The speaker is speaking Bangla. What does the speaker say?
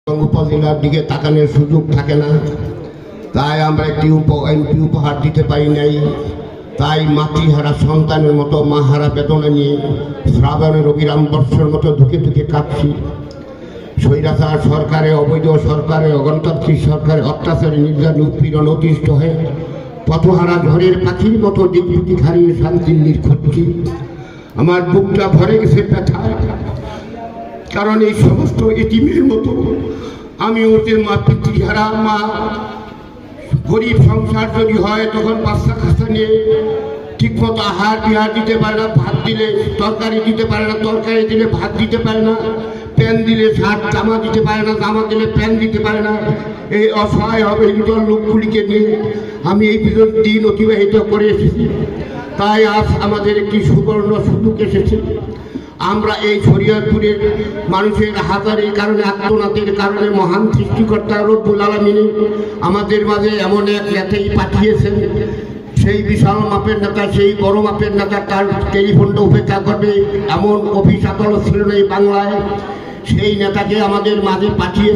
উপজেলার দিকে তাকানোর সুযোগ থাকে না, তাই আমরা একটি এমপি উপহার দিতে পারি নাই। তাই মাতৃহারা সন্তানের মতো মাহারা বেদনা নিয়ে শ্রাবণের অবিরাম বর্ষের মতো ধুকে ধুকে কাঁদছি। স্বৈরাচার সরকারে, অবৈধ সরকারে, অগণতান্ত্রিক সরকারে অত্যাচারী নির্যাতন উৎপীড়ন অতিষ্ঠ হয়ে পথহারা ঝড়ের পাখির মতো দিকবিদিক হারিয়ে শান্তির নির্খুঁজছি। আমার বুকটা ভরে গেছে ব্যথায়, কারণ এই সমস্ত এতিমের মতো আমি ওদের মা, পিতৃহারা মা। গরিব সংসার যদি হয় তখন বাচ্চা কাচ্চা নিয়ে ঠিকমতো আহার বিহার দিতে পারে না, ভাত দিলে তরকারি দিতে পারে না, তরকারি দিলে ভাত দিতে পারে না, প্যান দিলে শার্ট জামা দিতে পারে না, জামা দিলে প্যান দিতে পারে না। এই অসহায় অবহেলিত লোকগুলিকে নিয়ে আমি এই দিন অতিবাহিত করে এসেছি। তাই আজ আমাদের একটি সুবর্ণ সুযোগ এসেছে। আমরা এই শরীয়তপুরের মানুষের হাজারের কারণে, আত্মনাথের কারণে মহান সৃষ্টিকর্তা রব্বুল আলামিন আমাদের মাঝে এমন এক নেতাই পাঠিয়েছেন। সেই বিশাল মাপের নেতা, সেই বড় মাপের নেতা তার টেলিফোনটা উপেক্ষা করবে এমন অফিস আদালত ছিল না এই বাংলায়। সেই নেতাকে আমাদের মাঝে পাঠিয়ে